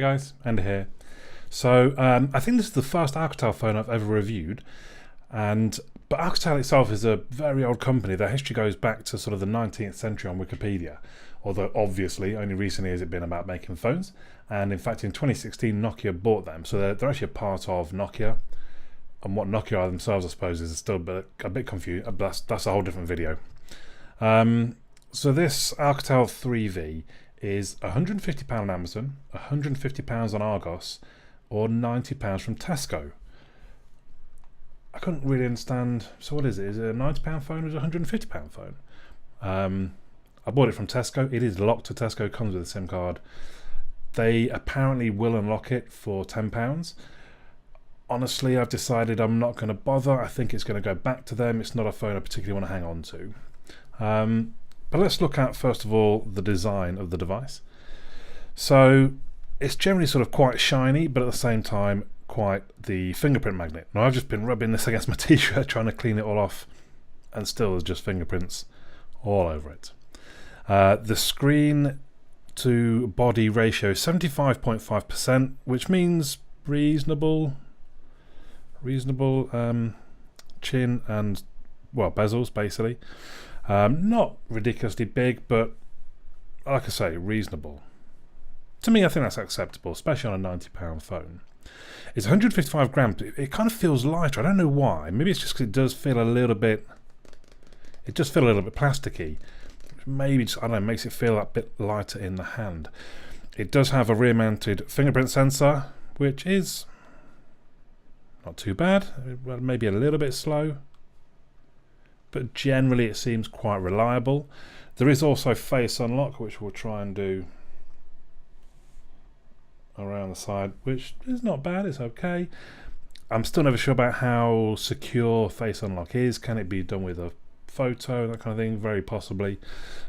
guys, Andy here. So I think this is the first Alcatel phone I've ever reviewed, but Alcatel itself is a very old company. Their history goes back to sort of the 19th century on Wikipedia, although obviously only recently has it been about making phones. And in fact in 2016 Nokia bought them, so they're actually a part of Nokia. And what Nokia are themselves, I suppose, is still a bit confused, but that's a whole different video. So this Alcatel 3V is £150 on Amazon, £150 on Argos, or £90 from Tesco. I couldn't really understand. So what is it? Is it a £90 phone or is it a £150 phone? I bought it from Tesco. It is locked to Tesco, comes with a SIM card. They apparently will unlock it for £10. Honestly, I've decided I'm not going to bother. I think it's going to go back to them. It's not a phone I particularly want to hang on to. But let's look at, first of all, the design of the device. So it's generally sort of quite shiny, but at the same time, quite the fingerprint magnet. Now, I've just been rubbing this against my t-shirt, trying to clean it all off, and still there's just fingerprints all over it. The screen to body ratio is 75.5%, which means reasonable chin and, well, bezels, basically. Not ridiculously big, but like I say, reasonable. To me, I think that's acceptable, especially on a £90 phone. It's 155 grams. It kind of feels lighter. I don't know why. Maybe it's just because it does feel a little bit. It does feel a little bit plasticky. Maybe just, I don't know, makes it feel a bit lighter in the hand. It does have a rear-mounted fingerprint sensor, which is not too bad. Maybe a little bit slow, but generally it seems quite reliable. There is also face unlock, which we'll try and do around the side, which is not bad. It's okay. I'm still never sure about how secure face unlock is. Can it be done with a photo, that kind of thing? Very possibly.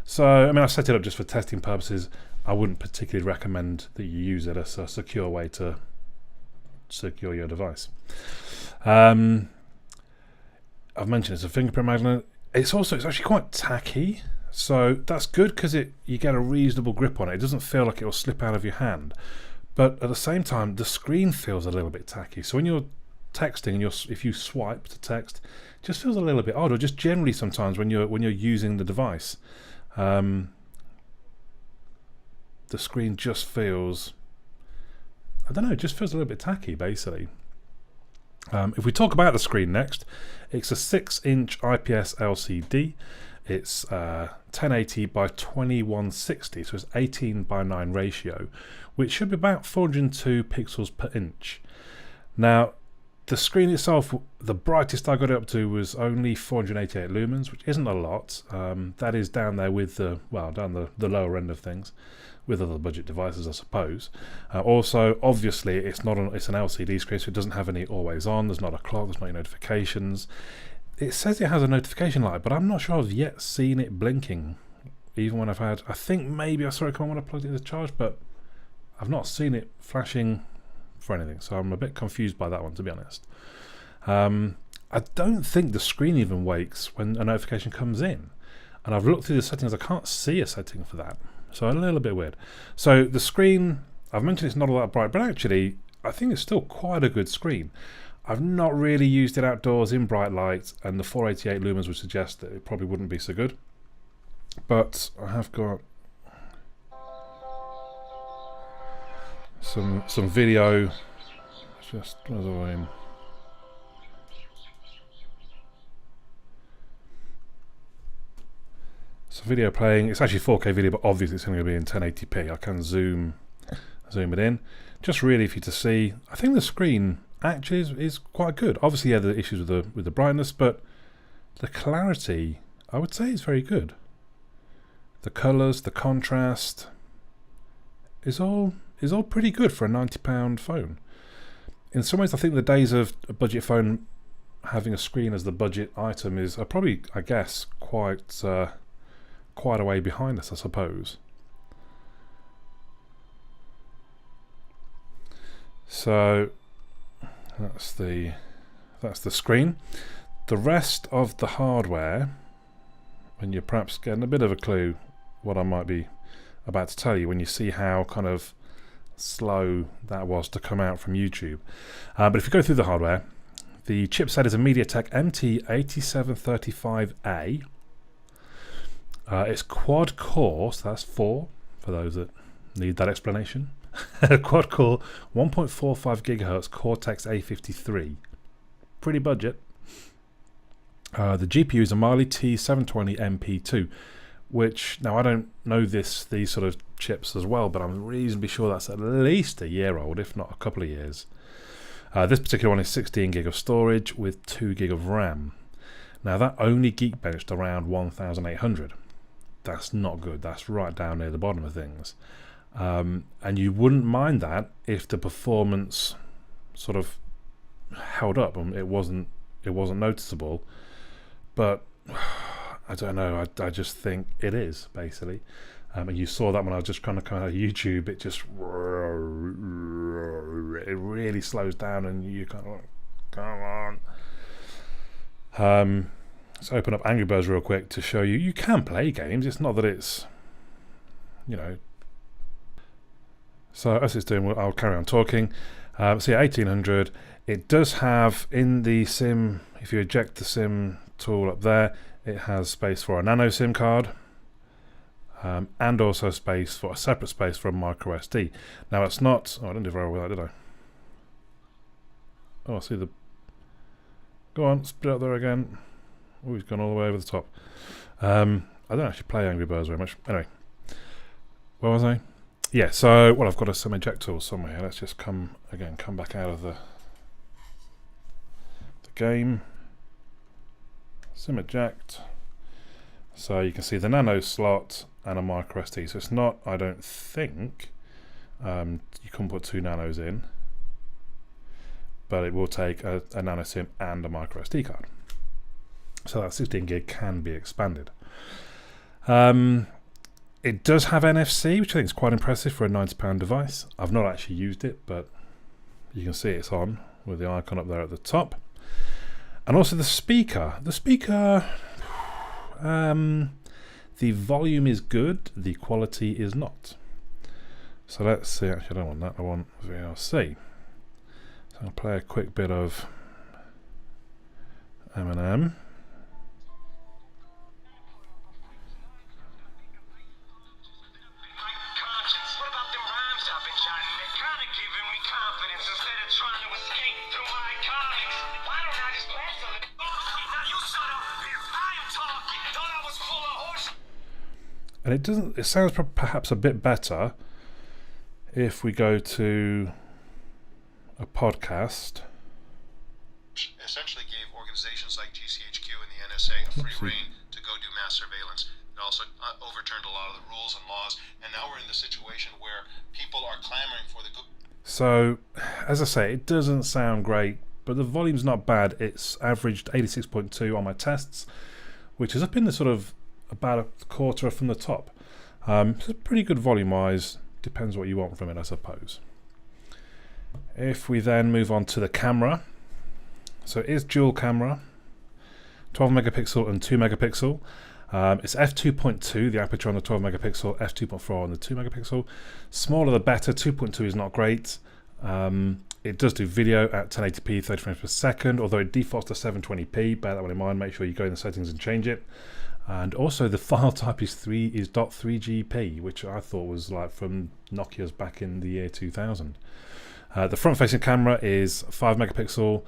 So I mean, I set it up just for testing purposes. I wouldn't particularly recommend that you use it as a secure way to secure your device. I've mentioned it's a fingerprint magnet. It's actually quite tacky, so that's good because you get a reasonable grip on it. It doesn't feel like it will slip out of your hand, but at the same time the screen feels a little bit tacky. So when you're texting and if you swipe to text, it just feels a little bit odd. Or just generally sometimes when you're using the device, the screen just feels, I don't know, it just feels a little bit tacky basically. If we talk about the screen next, it's a 6-inch IPS LCD. It's 1080 by 2160, so it's 18:9 ratio, which should be about 402 pixels per inch. Now, the screen itself, the brightest I got it up to was only 488 lumens, which isn't a lot. That is down there with the lower end of things, with other budget devices, I suppose. Also, obviously, it's an LCD screen, so it doesn't have any always on. There's not a clock. There's no notifications. It says it has a notification light, but I'm not sure I've yet seen it blinking. Even when I think maybe I saw it come on when I plugged it into charge, but I've not seen it flashing for anything. So I'm a bit confused by that one, to be honest. I don't think the screen even wakes when a notification comes in, and I've looked through the settings. I can't see a setting for that. So a little bit weird. So the screen, I've mentioned it's not all that bright, but actually I think it's still quite a good screen. I've not really used it outdoors in bright light, and the 488 lumens would suggest that it probably wouldn't be so good. But I have got some video. Just where's the volume? So video playing. It's actually 4K video, but obviously it's only going to be in 1080p. I can zoom it in. Just really for you to see. I think the screen actually is quite good. Obviously, yeah, the issues with the brightness, but the clarity, I would say, is very good. The colours, the contrast, is all pretty good for a £90 phone. In some ways, I think the days of a budget phone having a screen as the budget item are probably, I guess, quite a way behind us, I suppose. So that's the screen. The rest of the hardware, when you're perhaps getting a bit of a clue what I might be about to tell you, when you see how kind of slow that was to come out from YouTube. But if you go through the hardware, the chipset is a MediaTek MT8735A. It's quad core, so that's 4 for those that need that explanation. Quad core 1.45 GHz Cortex A53. Pretty budget. The GPU is a Mali T720 MP2, which, now I don't know these sort of chips as well, but I'm reasonably sure that's at least a year old, if not a couple of years. This particular one is 16 gig of storage with 2 gig of RAM. Now that only Geekbenched around 1,800. That's not good. That's right down near the bottom of things. And you wouldn't mind that if the performance sort of held up and it wasn't noticeable. But I don't know. I just think it is, basically. And you saw that when I was just kind of coming out of YouTube. It just really slows down, and you kind of like, come on. Let's open up Angry Birds real quick to show you. You can play games. It's not that it's, you know. So as it's doing, I'll carry on talking. So yeah, 1800. It does have in the SIM, if you eject the SIM tool up there, it has space for a nano SIM card, and also a separate space for a micro SD. Now it's not. Oh, I didn't do very well with that, did I? Oh, I see the. Go on, spit it up there again. Oh, he's gone all the way over the top. I don't actually play Angry Birds very much. Anyway, where was I? Yeah. So, well, I've got a SIM eject tool somewhere. Let's just come back out of the game. SIM eject. So you can see the nano slot and a micro SD. So it's not, I don't think, you can put 2 nanos in, but it will take a nano SIM and a micro SD card. So that 16 gig can be expanded. It does have NFC, which I think is quite impressive for a £90 device. I've not actually used it, but you can see it's on with the icon up there at the top. And also the speaker. The volume is good, the quality is not. So let's see. Actually, I don't want that. I want VLC. So I'll play a quick bit of Eminem. And it sounds perhaps a bit better if we go to a podcast. Essentially gave organizations like GCHQ and the NSA a free rein to go do mass surveillance. It also overturned a lot of the rules and laws, and now we're in the situation where people are clamoring for the good. So, as I say, it doesn't sound great, but the volume's not bad. It's averaged 86.2 on my tests, which is up in the sort of about a quarter from the top. It's pretty good volume-wise. Depends what you want from it, I suppose. If we then move on to the camera, so it is dual camera, 12 megapixel and 2 megapixel. It's f2.2, the aperture on the 12 megapixel, f2.4 on the 2 megapixel. Smaller the better. 2.2 is not great. It does do video at 1080p 30 frames per second, although it defaults to 720p. Bear that one in mind. Make sure you go in the settings and change it. And also the file type is .3GP, which I thought was like from Nokia's back in the year 2000. The front-facing camera is 5 megapixel.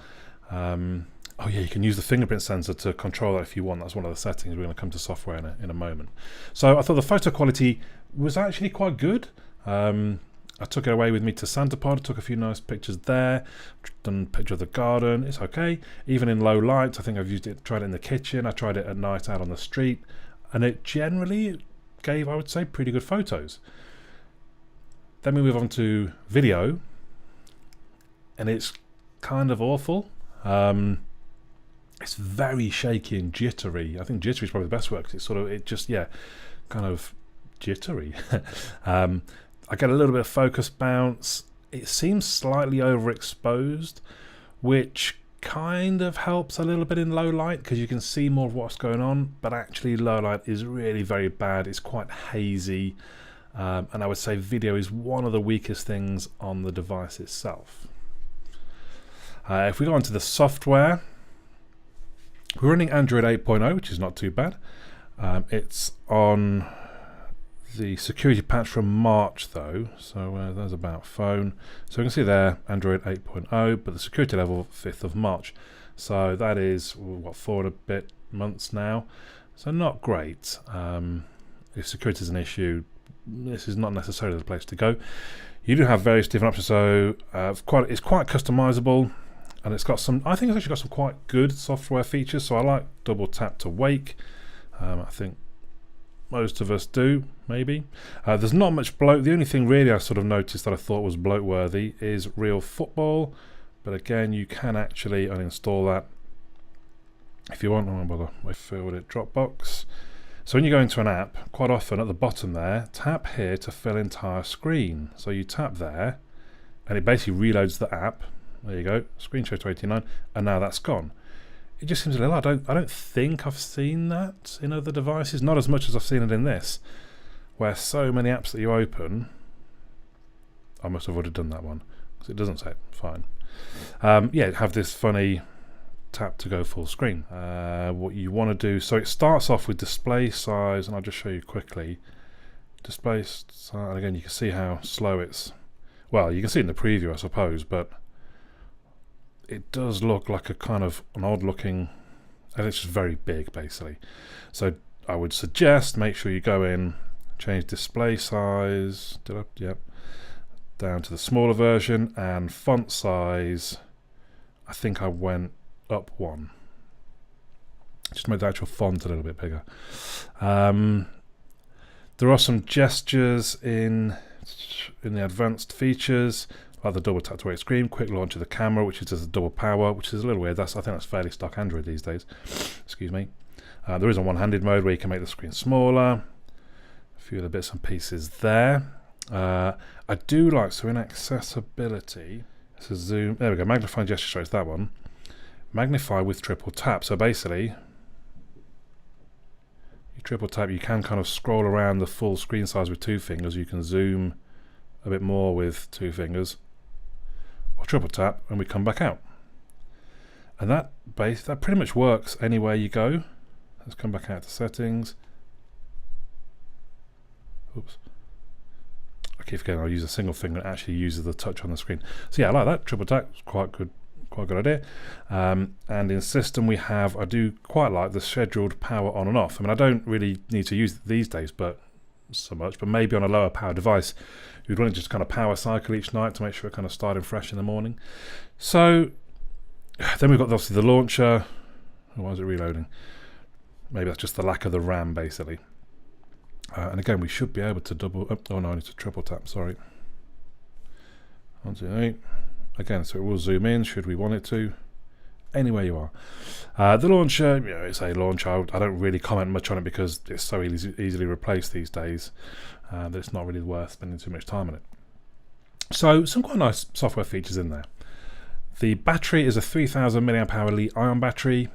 Oh yeah, you can use the fingerprint sensor to control that if you want. That's one of the settings. We're going to come to software in a moment. So I thought the photo quality was actually quite good. I took it away with me to Santapod, took a few nice pictures there, done a picture of the garden. It's okay. Even in low light, I think I've tried it in the kitchen, I tried it at night out on the street, and it generally gave, I would say, pretty good photos. Then we move on to video, and it's kind of awful. It's very shaky and jittery. I think jittery is probably the best word, because kind of jittery. I get a little bit of focus bounce. It seems slightly overexposed, which kind of helps a little bit in low light because you can see more of what's going on, but actually low light is really very bad. It's quite hazy. and I would say video is one of the weakest things on the device itself. If we go on to the software, we're running Android 8.0, which is not too bad. It's on the security patch from March though, so there's about phone. So we can see there Android 8.0, but the security level 5th of March. So that is, what, 4 and a bit months now. So not great. If security is an issue, this is not necessarily the place to go. You do have various different options, so it's quite customizable, and it's got some, I think it's actually got some quite good software features. So I like double tap to wake. I think most of us do, maybe. There's not much bloat. The only thing really I sort of noticed that I thought was bloat worthy is Real Football, but again you can actually uninstall that if you want. I won't bother. I filled it. Dropbox. So when you go into an app, quite often at the bottom there, tap here to fill entire screen. So you tap there and it basically reloads the app. There you go, screen share to 89, and now that's gone. It just seems a little, I don't think I've seen that in other devices, not as much as I've seen it in this, where so many apps that you open, I must have already done that one, because it doesn't say it, fine. Yeah, have this funny tap to go full screen. What you want to do, so it starts off with display size, and I'll just show you quickly. Display size, and again you can see how slow it's, well, you can see it in the preview I suppose, but it does look like a kind of an odd looking, and it's just very big basically. So I would suggest make sure you go in, change display size, yep, down to the smaller version, and font size, I think I went up 1. Just made the actual font a little bit bigger. There are some gestures in the advanced features, like the double tap to wake screen, quick launch of the camera, which is just a double power, which is a little weird. I think that's fairly stock Android these days. Excuse me. There is a one-handed mode where you can make the screen smaller. A few other bits and pieces there. I do like, so in accessibility, this is zoom. There we go. Magnifying gesture shows that one. Magnify with triple tap. So basically, you triple tap, you can kind of scroll around the full screen size with 2 fingers. You can zoom a bit more with 2 fingers. Or triple tap and we come back out, and that pretty much works anywhere you go. Let's come back out to settings. Oops, I keep forgetting I'll use a single finger and actually uses the touch on the screen. So yeah, I like that. Triple tap is quite good idea. And in system we have, I do quite like the scheduled power on and off. I mean, I don't really need to use it these days, but so much, but maybe on a lower power device you'd want to just kind of power cycle each night to make sure it kind of starting fresh in the morning. So then we've got obviously the launcher. Why is it reloading? Maybe that's just the lack of the RAM basically. And again we should be able to double, oh no, I need to triple tap, sorry. 1, 2, 8. Again, so it will zoom in should we want it to. Anywhere you are. The launcher, you know, it's a launcher. I don't really comment much on it because it's so easily replaced these days that it's not really worth spending too much time on it. So some quite nice software features in there. The battery is a 3000 mAh Li-ion battery.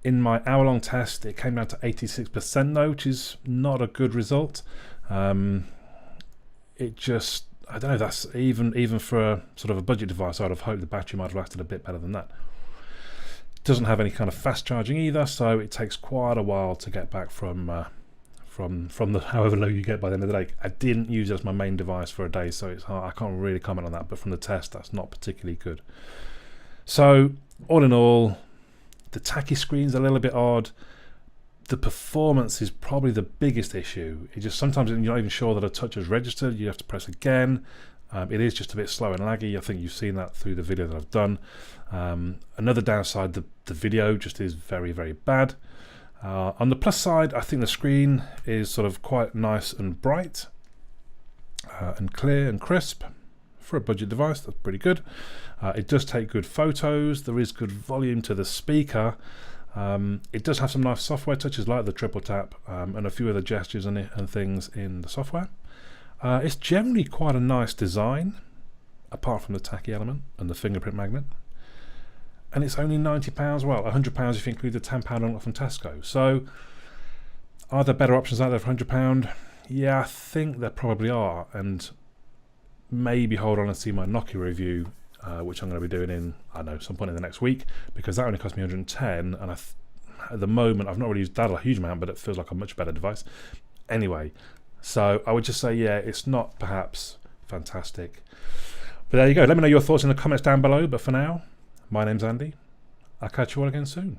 In my hour-long test, it came down to 86% though, which is not a good result. It just, I don't know, that's even for a sort of a budget device, I'd have hoped the battery might have lasted a bit better than that. Doesn't have any kind of fast charging either, so it takes quite a while to get back from the however low you get by the end of the day. I didn't use it as my main device for a day, so it's hard, I can't really comment on that, but from the test that's not particularly good. So all in all, the tacky screen's a little bit odd. The performance is probably the biggest issue. It just, sometimes you're not even sure that a touch is registered, you have to press again. It is just a bit slow and laggy. I think you've seen that through the video that I've done. Another downside, the video just is very, very bad. On the plus side, I think the screen is sort of quite nice and bright and clear and crisp. For a budget device, that's pretty good. It does take good photos. There is good volume to the speaker. It does have some nice software touches like the triple tap and a few other gestures and things in the software. It's generally quite a nice design, apart from the tacky element and the fingerprint magnet. And it's only £90, well, £100 if you include the £10 unlock from Tesco. So, are there better options out there for £100? Yeah, I think there probably are, and maybe hold on and see my Nokia review, which I'm going to be doing in, I don't know, some point in the next week, because that only cost me 110, and at the moment I've not really used that a huge amount, but it feels like a much better device. Anyway, so I would just say, yeah, it's not perhaps fantastic. But there you go. Let me know your thoughts in the comments down below. But for now, my name's Andy. I'll catch you all again soon.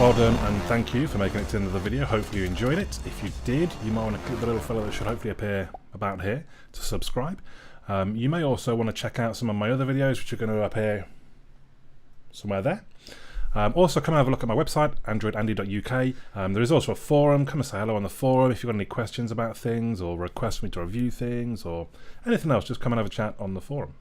Well done, and thank you for making it to the end of the video. Hopefully you enjoyed it. If you did, you might want to click the little fellow that should hopefully appear about here to subscribe. You may also want to check out some of my other videos, which are going to appear somewhere there. Also, come and have a look at my website, androidandy.uk. There is also a forum. Come and say hello on the forum if you've got any questions about things, or request me to review things, or anything else. Just come and have a chat on the forum.